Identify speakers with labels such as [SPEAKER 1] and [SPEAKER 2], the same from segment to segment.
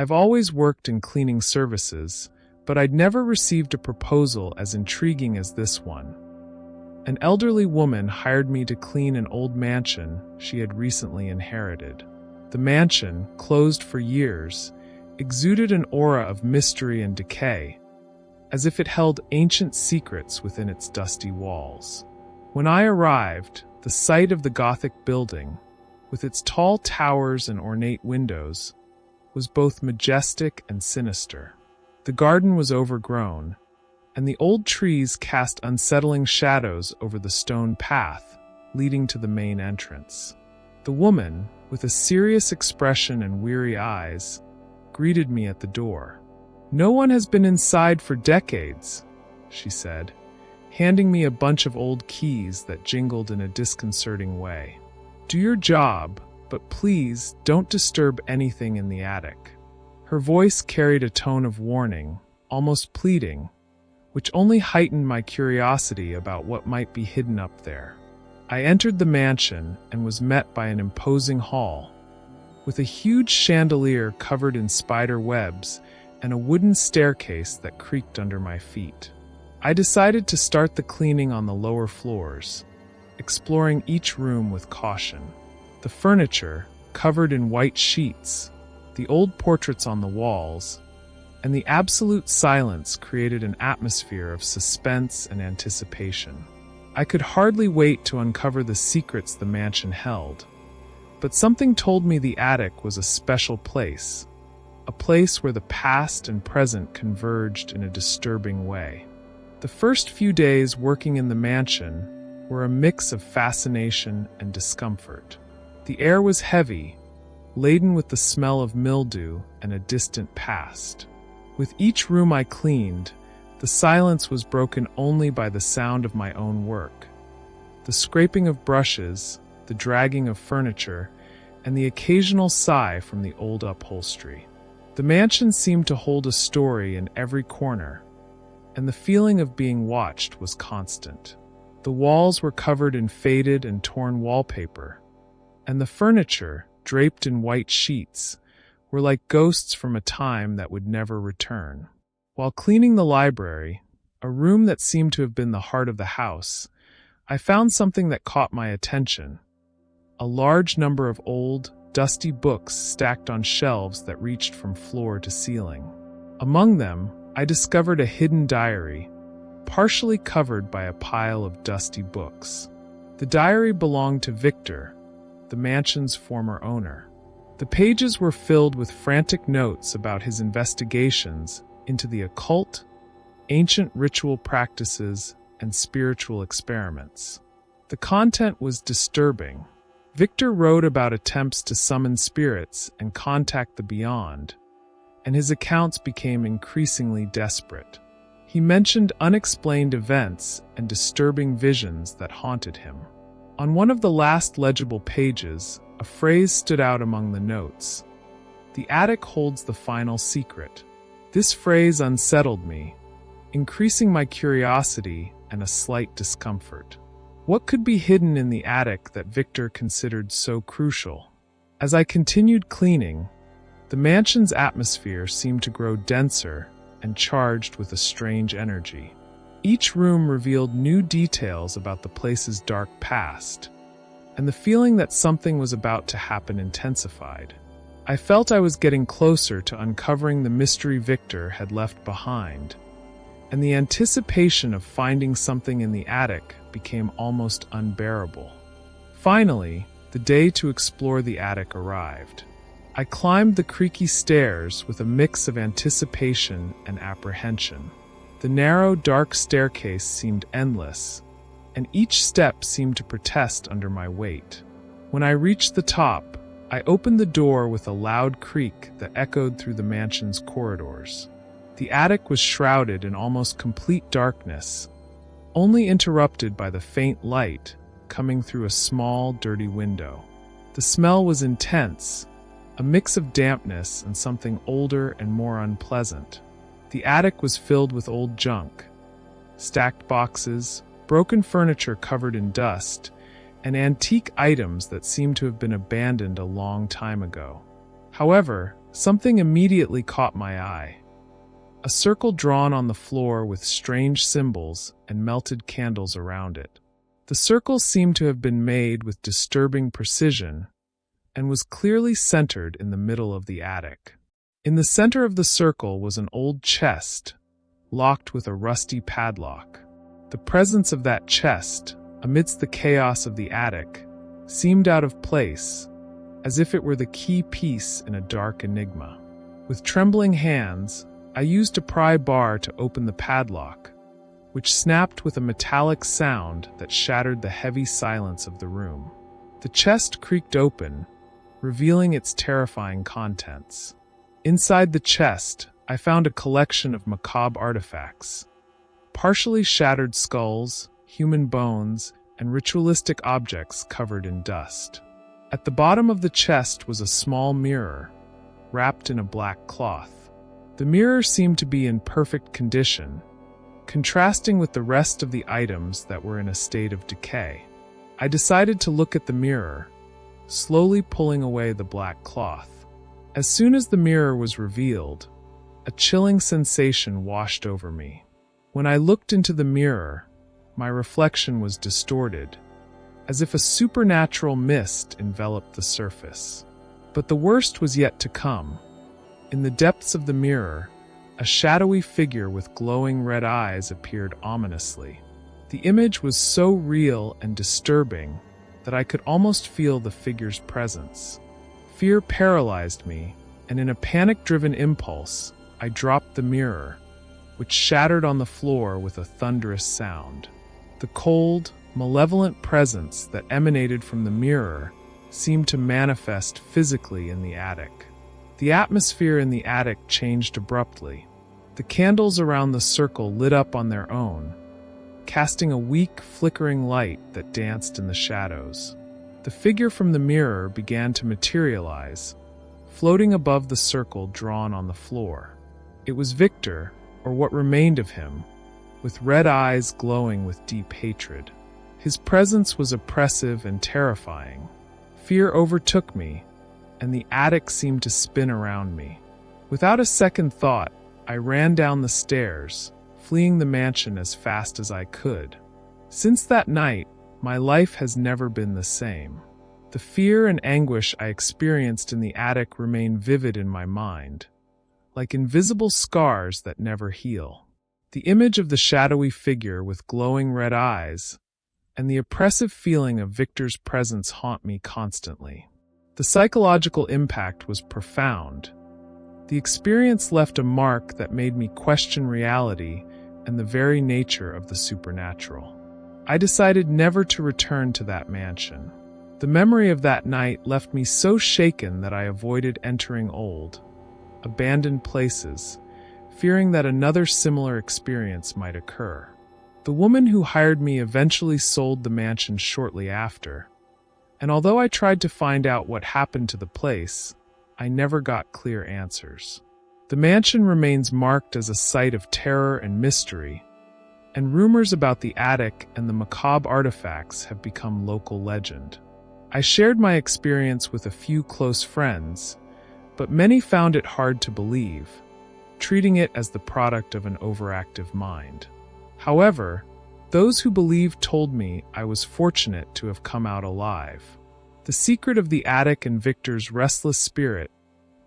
[SPEAKER 1] I've always worked in cleaning services, but I'd never received a proposal as intriguing as this one. An elderly woman hired me to clean an old mansion she had recently inherited. The mansion, closed for years, exuded an aura of mystery and decay, as if it held ancient secrets within its dusty walls. When I arrived, the sight of the Gothic building, with its tall towers and ornate windows, was both majestic and sinister. The garden was overgrown, and the old trees cast unsettling shadows over the stone path leading to the main entrance. The woman, with a serious expression and weary eyes, greeted me at the door. "No one has been inside for decades," she said, handing me a bunch of old keys that jingled in a disconcerting way. "Do your job, but please don't disturb anything in the attic." Her voice carried a tone of warning, almost pleading, which only heightened my curiosity about what might be hidden up there. I entered the mansion and was met by an imposing hall, with a huge chandelier covered in spider webs and a wooden staircase that creaked under my feet. I decided to start the cleaning on the lower floors, exploring each room with caution. The furniture, covered in white sheets, the old portraits on the walls, and the absolute silence created an atmosphere of suspense and anticipation. I could hardly wait to uncover the secrets the mansion held, but something told me the attic was a special place, a place where the past and present converged in a disturbing way. The first few days working in the mansion were a mix of fascination and discomfort. The air was heavy, laden with the smell of mildew and a distant past. With each room I cleaned, the silence was broken only by the sound of my own work. The scraping of brushes, the dragging of furniture, and the occasional sigh from the old upholstery. The mansion seemed to hold a story in every corner, and the feeling of being watched was constant. The walls were covered in faded and torn wallpaper, and the furniture, draped in white sheets, were like ghosts from a time that would never return. While cleaning the library, a room that seemed to have been the heart of the house, I found something that caught my attention. A large number of old, dusty books stacked on shelves that reached from floor to ceiling. Among them, I discovered a hidden diary, partially covered by a pile of dusty books. The diary belonged to Victor, the mansion's former owner. The pages were filled with frantic notes about his investigations into the occult, ancient ritual practices, and spiritual experiments. The content was disturbing. Victor wrote about attempts to summon spirits and contact the beyond, and his accounts became increasingly desperate. He mentioned unexplained events and disturbing visions that haunted him. On one of the last legible pages, a phrase stood out among the notes. "The attic holds the final secret." This phrase unsettled me, increasing my curiosity and a slight discomfort. What could be hidden in the attic that Victor considered so crucial? As I continued cleaning, the mansion's atmosphere seemed to grow denser and charged with a strange energy. Each room revealed new details about the place's dark past, and the feeling that something was about to happen intensified. I felt I was getting closer to uncovering the mystery Victor had left behind, and the anticipation of finding something in the attic became almost unbearable. Finally, the day to explore the attic arrived. I climbed the creaky stairs with a mix of anticipation and apprehension. The narrow, dark staircase seemed endless, and each step seemed to protest under my weight. When I reached the top, I opened the door with a loud creak that echoed through the mansion's corridors. The attic was shrouded in almost complete darkness, only interrupted by the faint light coming through a small, dirty window. The smell was intense, a mix of dampness and something older and more unpleasant. The attic was filled with old junk, stacked boxes, broken furniture covered in dust, and antique items that seemed to have been abandoned a long time ago. However, something immediately caught my eye. A circle drawn on the floor with strange symbols and melted candles around it. The circle seemed to have been made with disturbing precision and was clearly centered in the middle of the attic. In the center of the circle was an old chest, locked with a rusty padlock. The presence of that chest, amidst the chaos of the attic, seemed out of place, as if it were the key piece in a dark enigma. With trembling hands, I used a pry bar to open the padlock, which snapped with a metallic sound that shattered the heavy silence of the room. The chest creaked open, revealing its terrifying contents. Inside the chest, I found a collection of macabre artifacts. Partially shattered skulls, human bones, and ritualistic objects covered in dust. At the bottom of the chest was a small mirror, wrapped in a black cloth. The mirror seemed to be in perfect condition, contrasting with the rest of the items that were in a state of decay. I decided to look at the mirror, slowly pulling away the black cloth. As soon as the mirror was revealed, a chilling sensation washed over me. When I looked into the mirror, my reflection was distorted, as if a supernatural mist enveloped the surface. But the worst was yet to come. In the depths of the mirror, a shadowy figure with glowing red eyes appeared ominously. The image was so real and disturbing that I could almost feel the figure's presence. Fear paralyzed me, and in a panic-driven impulse, I dropped the mirror, which shattered on the floor with a thunderous sound. The cold, malevolent presence that emanated from the mirror seemed to manifest physically in the attic. The atmosphere in the attic changed abruptly. The candles around the circle lit up on their own, casting a weak, flickering light that danced in the shadows. The figure from the mirror began to materialize, floating above the circle drawn on the floor. It was Victor, or what remained of him, with red eyes glowing with deep hatred. His presence was oppressive and terrifying. Fear overtook me, and the attic seemed to spin around me. Without a second thought, I ran down the stairs, fleeing the mansion as fast as I could. Since that night, my life has never been the same. The fear and anguish I experienced in the attic remain vivid in my mind, like invisible scars that never heal. The image of the shadowy figure with glowing red eyes and the oppressive feeling of Victor's presence haunt me constantly. The psychological impact was profound. The experience left a mark that made me question reality and the very nature of the supernatural. I decided never to return to that mansion. The memory of that night left me so shaken that I avoided entering old, abandoned places, fearing that another similar experience might occur. The woman who hired me eventually sold the mansion shortly after, and although I tried to find out what happened to the place, I never got clear answers. The mansion remains marked as a site of terror and mystery, and rumors about the attic and the macabre artifacts have become local legend. I shared my experience with a few close friends, but many found it hard to believe, treating it as the product of an overactive mind. However, those who believed told me I was fortunate to have come out alive. The secret of the attic and Victor's restless spirit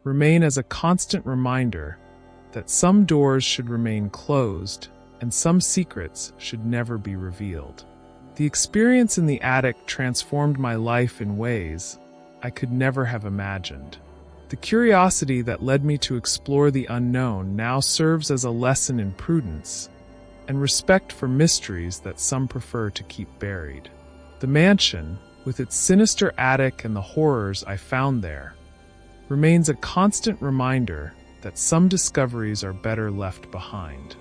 [SPEAKER 1] remain as a constant reminder that some doors should remain closed and some secrets should never be revealed. The experience in the attic transformed my life in ways I could never have imagined. The curiosity that led me to explore the unknown now serves as a lesson in prudence and respect for mysteries that some prefer to keep buried. The mansion, with its sinister attic and the horrors I found there, remains a constant reminder that some discoveries are better left behind.